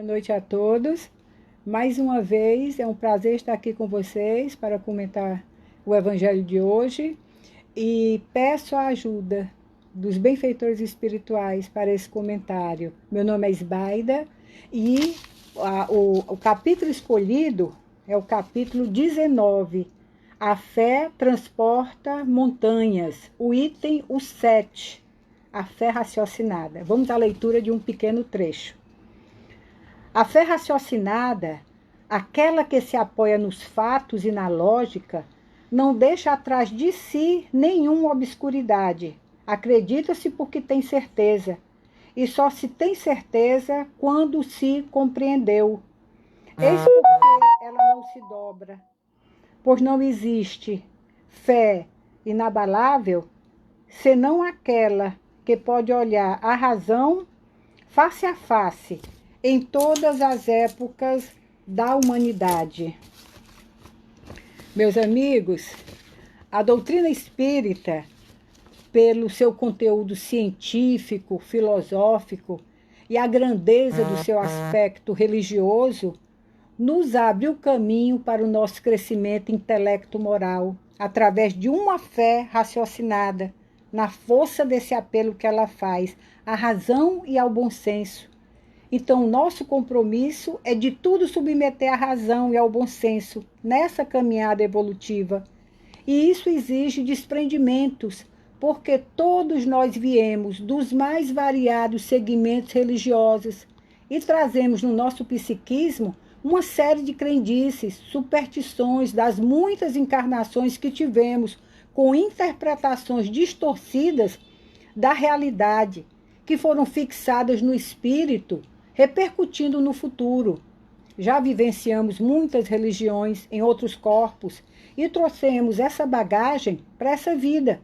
Boa noite a todos. Mais uma vez, é um prazer estar aqui com vocês para comentar o Evangelho de hoje e peço a ajuda dos benfeitores espirituais para esse comentário. Meu nome é Isbaida e o capítulo escolhido é o capítulo 19. A fé transporta montanhas. O item, o 7. A fé raciocinada. Vamos à leitura de um pequeno trecho. A fé raciocinada, aquela que se apoia nos fatos e na lógica, não deixa atrás de si nenhuma obscuridade. Acredita-se porque tem certeza, e só se tem certeza quando se compreendeu. Eis porque ela não se dobra, pois não existe fé inabalável, senão aquela que pode olhar a razão face a face, em todas as épocas da humanidade. Meus amigos, a doutrina espírita, pelo seu conteúdo científico, filosófico e a grandeza do seu aspecto religioso, nos abre o caminho para o nosso crescimento intelecto-moral, através de uma fé raciocinada, na força desse apelo que ela faz, à razão e ao bom senso. Então, nosso compromisso é de tudo submeter à razão e ao bom senso nessa caminhada evolutiva. E isso exige desprendimentos, porque todos nós viemos dos mais variados segmentos religiosos e trazemos no nosso psiquismo uma série de crendices, superstições das muitas encarnações que tivemos, com interpretações distorcidas da realidade, que foram fixadas no espírito, repercutindo no futuro. Já vivenciamos muitas religiões em outros corpos e trouxemos essa bagagem para essa vida.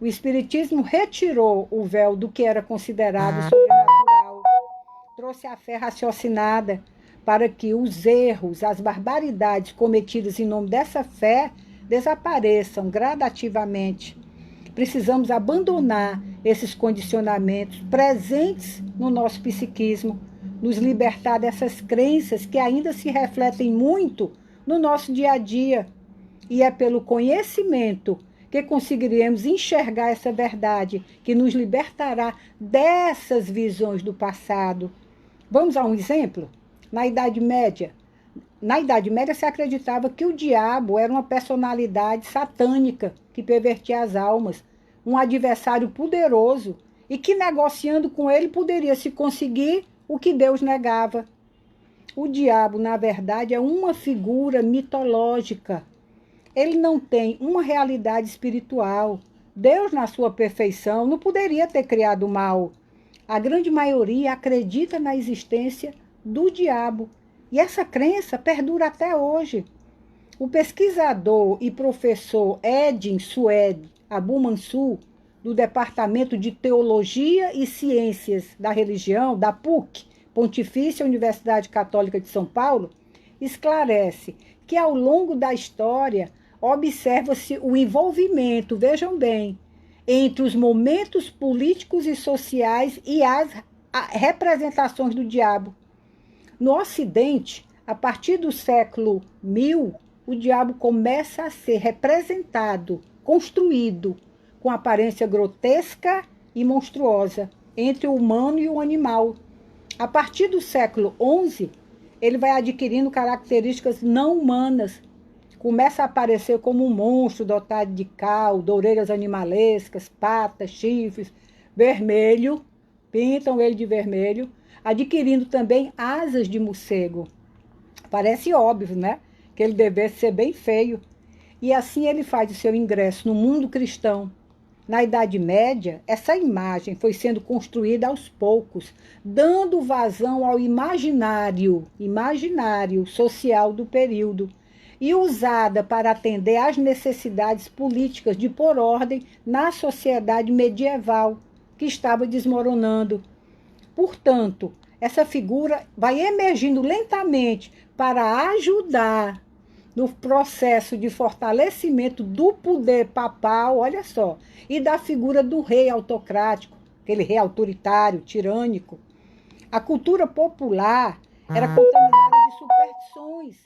O Espiritismo retirou o véu do que era considerado sobrenatural, trouxe a fé raciocinada para que os erros, as barbaridades cometidas em nome dessa fé desapareçam gradativamente. Precisamos abandonar esses condicionamentos presentes no nosso psiquismo, nos libertar dessas crenças que ainda se refletem muito no nosso dia a dia. E é pelo conhecimento que conseguiremos enxergar essa verdade, que nos libertará dessas visões do passado. Vamos a um exemplo? Na Idade Média. Na Idade Média se acreditava que o diabo era uma personalidade satânica que pervertia as almas, um adversário poderoso e que negociando com ele poderia se conseguir o que Deus negava. O diabo, na verdade, é uma figura mitológica. Ele não tem uma realidade espiritual. Deus, na sua perfeição, não poderia ter criado o mal. A grande maioria acredita na existência do diabo. E essa crença perdura até hoje. O pesquisador e professor Edin Suede Abu Mansur, do Departamento de Teologia e Ciências da Religião, da PUC, Pontifícia Universidade Católica de São Paulo, esclarece que ao longo da história observa-se o envolvimento, vejam bem, entre os momentos políticos e sociais e as representações do diabo. No Ocidente, a partir do século 1000, o diabo começa a ser representado, construído, com aparência grotesca e monstruosa, entre o humano e o animal. A partir do século XI, ele vai adquirindo características não humanas. Começa a aparecer como um monstro dotado de cauda, orelhas animalescas, patas, chifres, vermelho, pintam ele de vermelho, adquirindo também asas de morcego. Parece óbvio, né? Que ele devesse ser bem feio. E assim ele faz o seu ingresso no mundo cristão. Na Idade Média, essa imagem foi sendo construída aos poucos, dando vazão ao imaginário social do período e usada para atender às necessidades políticas de pôr ordem na sociedade medieval que estava desmoronando. Portanto, essa figura vai emergindo lentamente para ajudar no processo de fortalecimento do poder papal, olha só, e da figura do rei autocrático, aquele rei autoritário, tirânico. A cultura popular era contaminada de superstições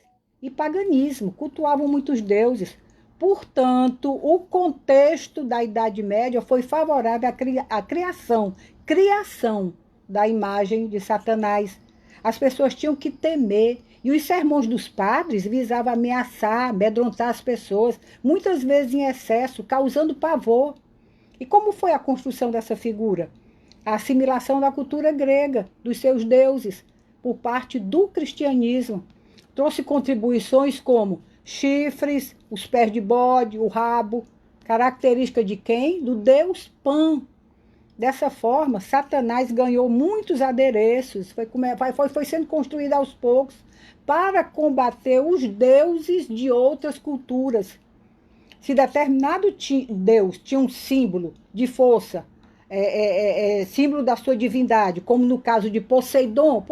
e paganismo, cultuavam muitos deuses. Portanto, o contexto da Idade Média foi favorável à criação da imagem de Satanás. As pessoas tinham que temer, e os sermões dos padres visavam ameaçar, amedrontar as pessoas, muitas vezes em excesso, causando pavor. E como foi a construção dessa figura? A assimilação da cultura grega, dos seus deuses, por parte do cristianismo. Trouxe contribuições como chifres, os pés de bode, o rabo, característica de quem? Do deus Pan. Dessa forma, Satanás ganhou muitos adereços, foi sendo construído aos poucos para combater os deuses de outras culturas. Se determinado deus tinha um símbolo de força, símbolo da sua divindade, como no caso de Poseidon,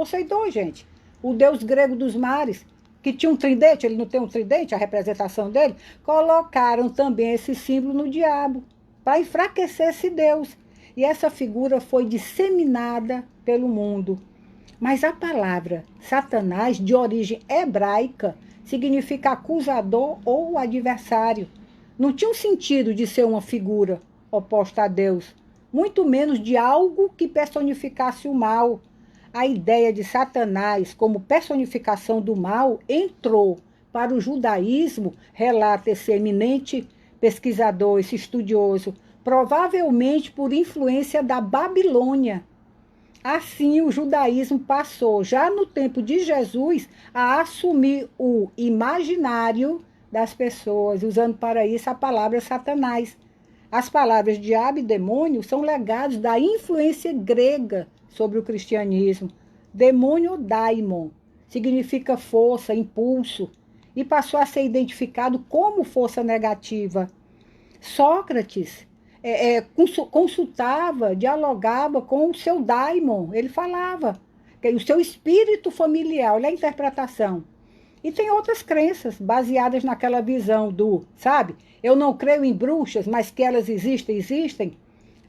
gente, o deus grego dos mares, que tinha um tridente, ele não tem um tridente, a representação dele, colocaram também esse símbolo no diabo, para enfraquecer esse deus. E essa figura foi disseminada pelo mundo. Mas a palavra Satanás, de origem hebraica, significa acusador ou adversário. Não tinha um sentido de ser uma figura oposta a Deus, muito menos de algo que personificasse o mal. A ideia de Satanás como personificação do mal entrou para o judaísmo, relata esse eminente pesquisador, esse estudioso, provavelmente por influência da Babilônia. Assim, o judaísmo passou, já no tempo de Jesus, a assumir o imaginário das pessoas, usando para isso a palavra Satanás. As palavras diabo e demônio são legados da influência grega sobre o cristianismo. Demônio, daimon, significa força, impulso, e passou a ser identificado como força negativa. Sócrates consultava, dialogava com o seu daimon, ele falava, o seu espírito familiar, olha a interpretação. E tem outras crenças baseadas naquela visão do, sabe, eu não creio em bruxas, mas que elas existem.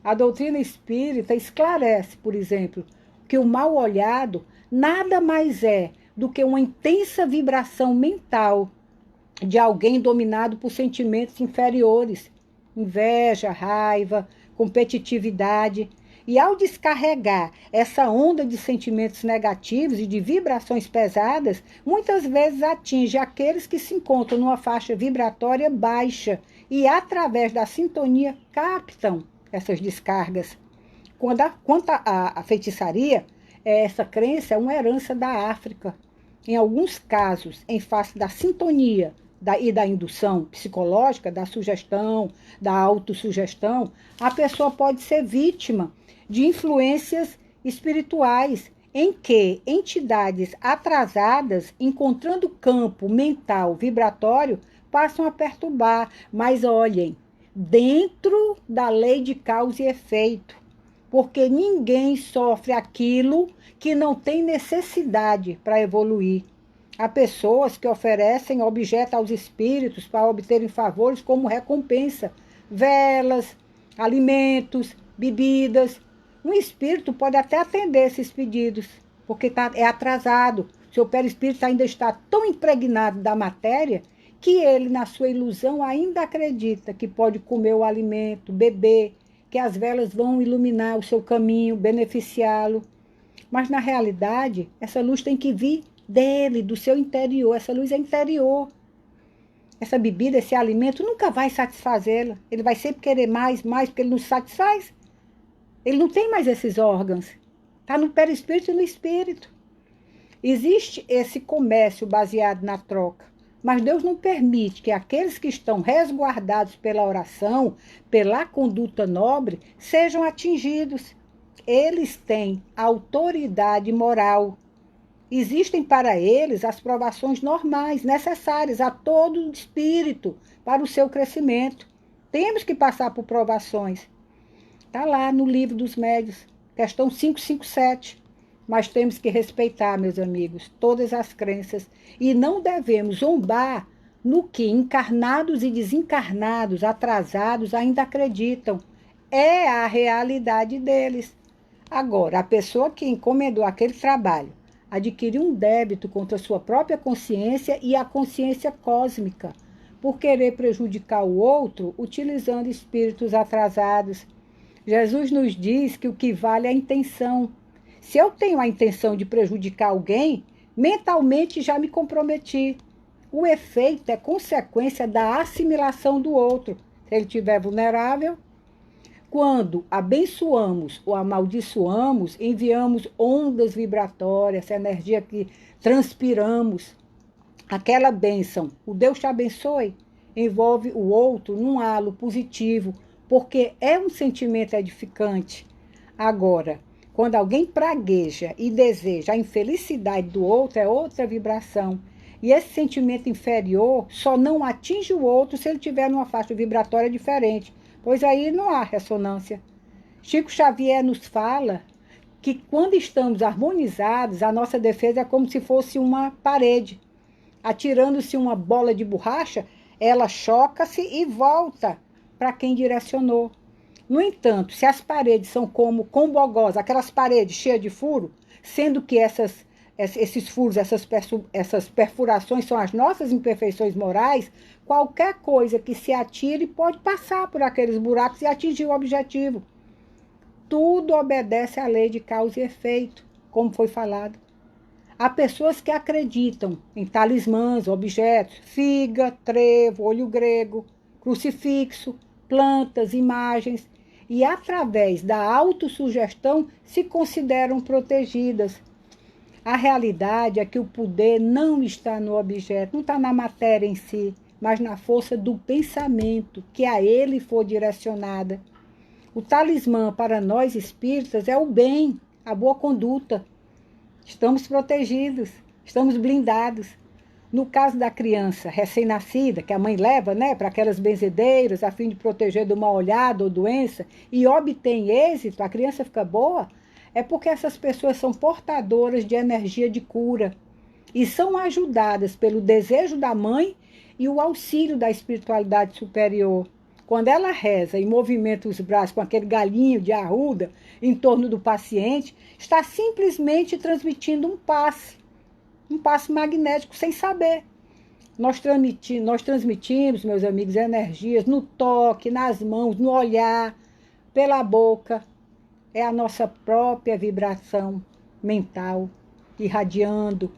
A doutrina espírita esclarece, por exemplo, que o mal olhado nada mais é do que uma intensa vibração mental de alguém dominado por sentimentos inferiores, inveja, raiva, competitividade. E ao descarregar essa onda de sentimentos negativos e de vibrações pesadas, muitas vezes atinge aqueles que se encontram numa faixa vibratória baixa e, através da sintonia, captam essas descargas. Quanto à feitiçaria, essa crença é uma herança da África. Em alguns casos, em face da sintonia e da indução psicológica, da sugestão, da autossugestão, a pessoa pode ser vítima de influências espirituais em que entidades atrasadas, encontrando campo mental vibratório, passam a perturbar. Mas olhem, dentro da lei de causa e efeito, porque ninguém sofre aquilo que não tem necessidade para evoluir. Há pessoas que oferecem objetos aos espíritos para obterem favores como recompensa, velas, alimentos, bebidas. Um espírito pode até atender esses pedidos, porque é atrasado. Seu perispírito ainda está tão impregnado da matéria que ele, na sua ilusão, ainda acredita que pode comer o alimento, beber, que as velas vão iluminar o seu caminho, beneficiá-lo. Mas, na realidade, essa luz tem que vir dele, do seu interior. Essa luz é interior. Essa bebida, esse alimento, nunca vai satisfazê-la. Ele vai sempre querer mais, porque ele não se satisfaz. Ele não tem mais esses órgãos. Está no perispírito e no espírito. Existe esse comércio baseado na troca. Mas Deus não permite que aqueles que estão resguardados pela oração, pela conduta nobre, sejam atingidos. Eles têm autoridade moral. Existem para eles as provações normais, necessárias a todo espírito para o seu crescimento. Temos que passar por provações. Está lá no livro dos médiuns, questão 557. Mas temos que respeitar, meus amigos, todas as crenças e não devemos zombar no que encarnados e desencarnados, atrasados, ainda acreditam. É a realidade deles. Agora, a pessoa que encomendou aquele trabalho, adquirir um débito contra a sua própria consciência e a consciência cósmica, por querer prejudicar o outro utilizando espíritos atrasados. Jesus nos diz que o que vale é a intenção. Se eu tenho a intenção de prejudicar alguém, mentalmente já me comprometi. O efeito é consequência da assimilação do outro. Se ele estiver vulnerável, quando abençoamos ou amaldiçoamos, enviamos ondas vibratórias, essa energia que transpiramos. Aquela bênção, o Deus te abençoe, envolve o outro num halo positivo, porque é um sentimento edificante. Agora, quando alguém pragueja e deseja a infelicidade do outro, é outra vibração. E esse sentimento inferior só não atinge o outro se ele tiver numa faixa vibratória diferente, pois aí não há ressonância. Chico Xavier nos fala que quando estamos harmonizados, a nossa defesa é como se fosse uma parede. Atirando-se uma bola de borracha, ela choca-se e volta para quem direcionou. No entanto, se as paredes são como combogós, aquelas paredes cheias de furo, sendo que esses furos, essas perfurações são as nossas imperfeições morais, qualquer coisa que se atire pode passar por aqueles buracos e atingir o objetivo. Tudo obedece à lei de causa e efeito, como foi falado. Há pessoas que acreditam em talismãs, objetos, figa, trevo, olho grego, crucifixo, plantas, imagens, e através da autossugestão se consideram protegidas. A realidade é que o poder não está no objeto, não está na matéria em si, mas na força do pensamento que a ele for direcionada. O talismã para nós espíritas é o bem, a boa conduta. Estamos protegidos, estamos blindados. No caso da criança recém-nascida, que a mãe leva, para aquelas benzedeiras a fim de proteger do mal-olhado ou doença, e obtém êxito, a criança fica boa, é porque essas pessoas são portadoras de energia de cura e são ajudadas pelo desejo da mãe e o auxílio da espiritualidade superior. Quando ela reza e movimenta os braços com aquele galinho de arruda em torno do paciente, está simplesmente transmitindo um passe magnético sem saber. Nós transmitimos, meus amigos, energias no toque, nas mãos, no olhar, pela boca. É a nossa própria vibração mental irradiando.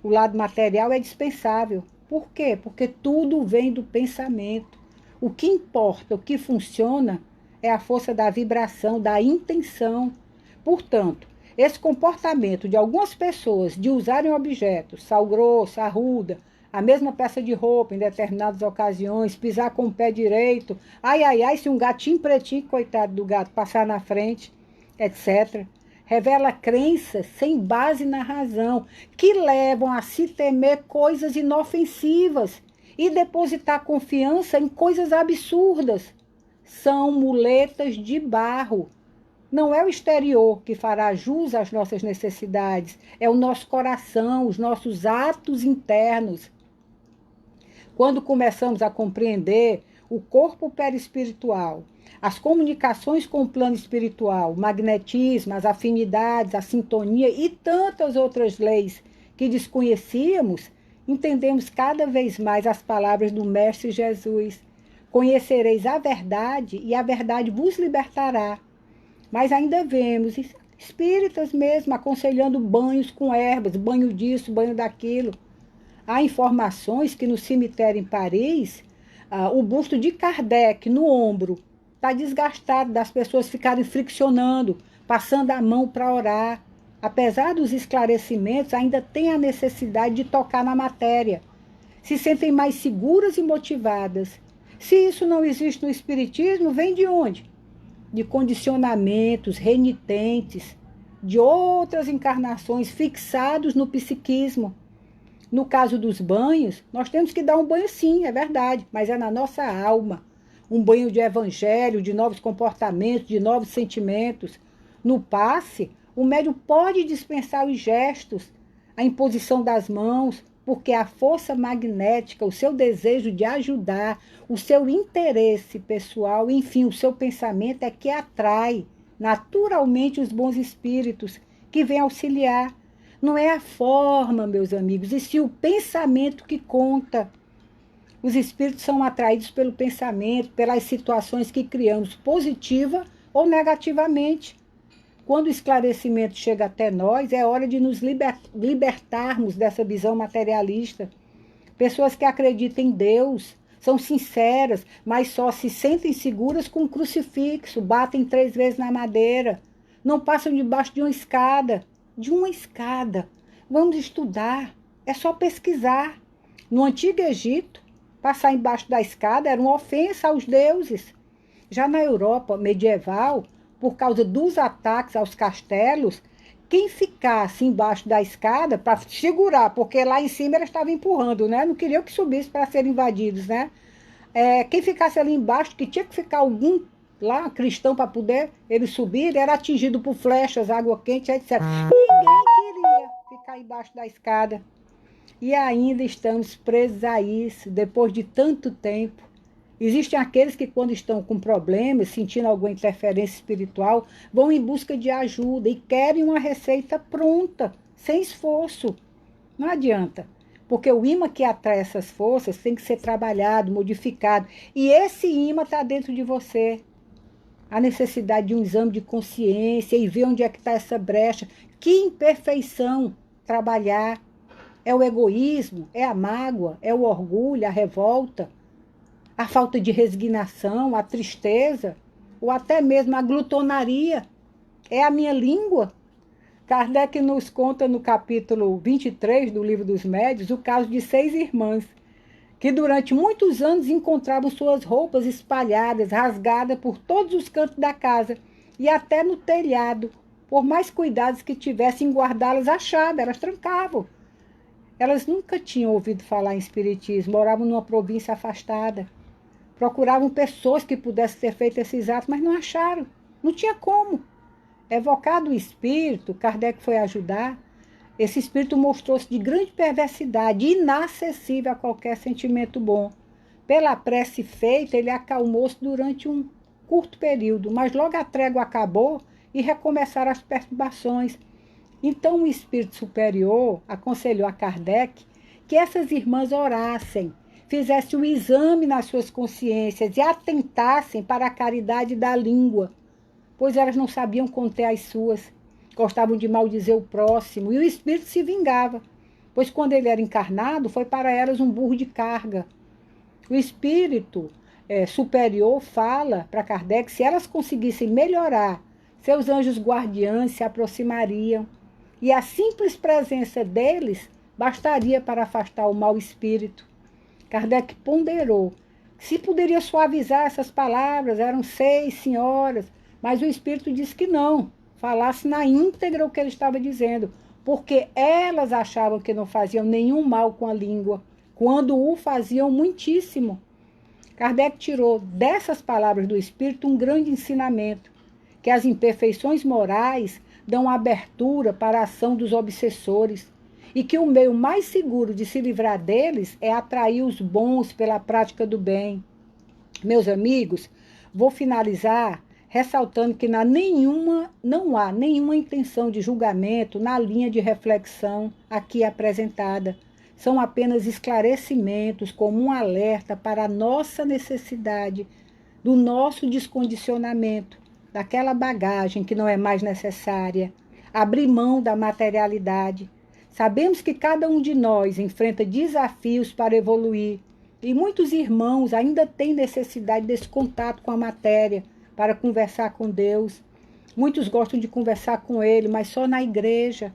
O lado material é dispensável. Por quê? Porque tudo vem do pensamento. O que importa, o que funciona, é a força da vibração, da intenção. Portanto, esse comportamento de algumas pessoas de usarem objetos, sal grosso, arruda, a mesma peça de roupa em determinadas ocasiões, pisar com o pé direito, ai, se um gatinho pretinho, coitado do gato, passar na frente, etc., revela crenças sem base na razão, que levam a se temer coisas inofensivas e depositar confiança em coisas absurdas. São muletas de barro. Não é o exterior que fará jus às nossas necessidades, é o nosso coração, os nossos atos internos. Quando começamos a compreender o corpo perispiritual, as comunicações com o plano espiritual, o magnetismo, as afinidades, a sintonia e tantas outras leis que desconhecíamos, entendemos cada vez mais as palavras do Mestre Jesus. Conhecereis a verdade e a verdade vos libertará. Mas ainda vemos espíritas mesmo aconselhando banhos com ervas, banho disso, banho daquilo. Há informações que no cemitério em Paris, o busto de Kardec no ombro está desgastado, das pessoas ficarem friccionando, passando a mão para orar. Apesar dos esclarecimentos, ainda tem a necessidade de tocar na matéria. Se sentem mais seguras e motivadas. Se isso não existe no espiritismo, vem de onde? De condicionamentos renitentes, de outras encarnações fixados no psiquismo. No caso dos banhos, nós temos que dar um banho sim, é verdade, mas é na nossa alma. Um banho de evangelho, de novos comportamentos, de novos sentimentos. No passe, o médium pode dispensar os gestos, a imposição das mãos, porque a força magnética, o seu desejo de ajudar, o seu interesse pessoal, enfim, o seu pensamento é que atrai naturalmente os bons espíritos que vêm auxiliar. Não é a forma, meus amigos, e sim o pensamento que conta. Os espíritos são atraídos pelo pensamento, pelas situações que criamos, positiva ou negativamente. Quando o esclarecimento chega até nós, é hora de nos libertarmos dessa visão materialista. Pessoas que acreditam em Deus, são sinceras, mas só se sentem seguras com um crucifixo, batem 3 vezes na madeira, não passam debaixo de uma escada. De uma escada. Vamos estudar, é só pesquisar. No Antigo Egito, passar embaixo da escada era uma ofensa aos deuses. Já na Europa medieval, por causa dos ataques aos castelos, quem ficasse embaixo da escada para segurar, porque lá em cima eles estavam empurrando, né? Não queriam que subisse para serem invadidos, né? Quem ficasse ali embaixo, que tinha que ficar algum lá, cristão, para poder ele subir, ele era atingido por flechas, água quente, etc. Ninguém queria ficar embaixo da escada. E ainda estamos presos a isso, depois de tanto tempo. Existem aqueles que, quando estão com problemas, sentindo alguma interferência espiritual, vão em busca de ajuda e querem uma receita pronta, sem esforço. Não adianta, porque o imã que atrai essas forças tem que ser trabalhado, modificado. E esse imã está dentro de você. A necessidade de um exame de consciência e ver onde é que está essa brecha. Que imperfeição trabalhar. É o egoísmo, é a mágoa, é o orgulho, a revolta, a falta de resignação, a tristeza, ou até mesmo a glutonaria. É a minha língua. Kardec nos conta no capítulo 23 do Livro dos Médiuns o caso de 6 irmãs, que durante muitos anos encontravam suas roupas espalhadas, rasgadas por todos os cantos da casa e até no telhado. Por mais cuidados que tivessem em guardá-las, achavam, elas trancavam. Elas nunca tinham ouvido falar em espiritismo, moravam numa província afastada. Procuravam pessoas que pudessem ter feito esses atos, mas não acharam. Não tinha como. Evocado o espírito, Kardec foi ajudar. Esse espírito mostrou-se de grande perversidade, inacessível a qualquer sentimento bom. Pela prece feita, ele acalmou-se durante um curto período, mas logo a trégua acabou e recomeçaram as perturbações. Então o espírito superior aconselhou a Kardec que essas irmãs orassem, fizessem o exame nas suas consciências e atentassem para a caridade da língua, pois elas não sabiam conter as suas, gostavam de maldizer o próximo, e o espírito se vingava, pois quando ele era encarnado, foi para elas um burro de carga. O espírito superior fala para Kardec, se elas conseguissem melhorar, seus anjos guardiães se aproximariam, e a simples presença deles bastaria para afastar o mau espírito. Kardec ponderou se poderia suavizar essas palavras, eram 6 senhoras, mas o espírito disse que não, falasse na íntegra o que ele estava dizendo, porque elas achavam que não faziam nenhum mal com a língua, quando o faziam muitíssimo. Kardec tirou dessas palavras do espírito um grande ensinamento, que as imperfeições morais dão abertura para a ação dos obsessores, e que o meio mais seguro de se livrar deles é atrair os bons pela prática do bem. Meus amigos, vou finalizar ressaltando que não há nenhuma intenção de julgamento na linha de reflexão aqui apresentada. São apenas esclarecimentos como um alerta para a nossa necessidade, do nosso descondicionamento, daquela bagagem que não é mais necessária, abrir mão da materialidade. Sabemos que cada um de nós enfrenta desafios para evoluir, e muitos irmãos ainda têm necessidade desse contato com a matéria, para conversar com Deus. Muitos gostam de conversar com Ele, mas só na igreja.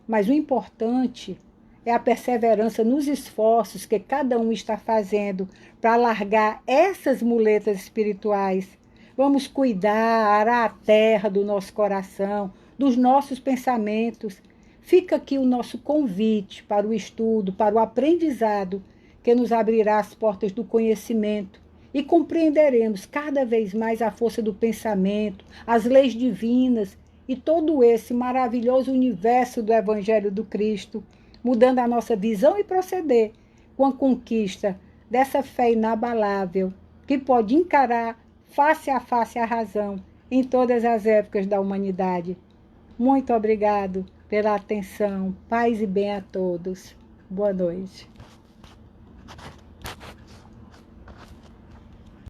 Mas o importante é a perseverança nos esforços que cada um está fazendo para largar essas muletas espirituais. Vamos cuidar, arar a terra do nosso coração, dos nossos pensamentos. Fica aqui o nosso convite para o estudo, para o aprendizado, que nos abrirá as portas do conhecimento, e compreenderemos cada vez mais a força do pensamento, as leis divinas e todo esse maravilhoso universo do Evangelho do Cristo, mudando a nossa visão e proceder com a conquista dessa fé inabalável, que pode encarar face a face a razão em todas as épocas da humanidade. Muito obrigado. pela atenção. Paz e bem a todos. Boa noite.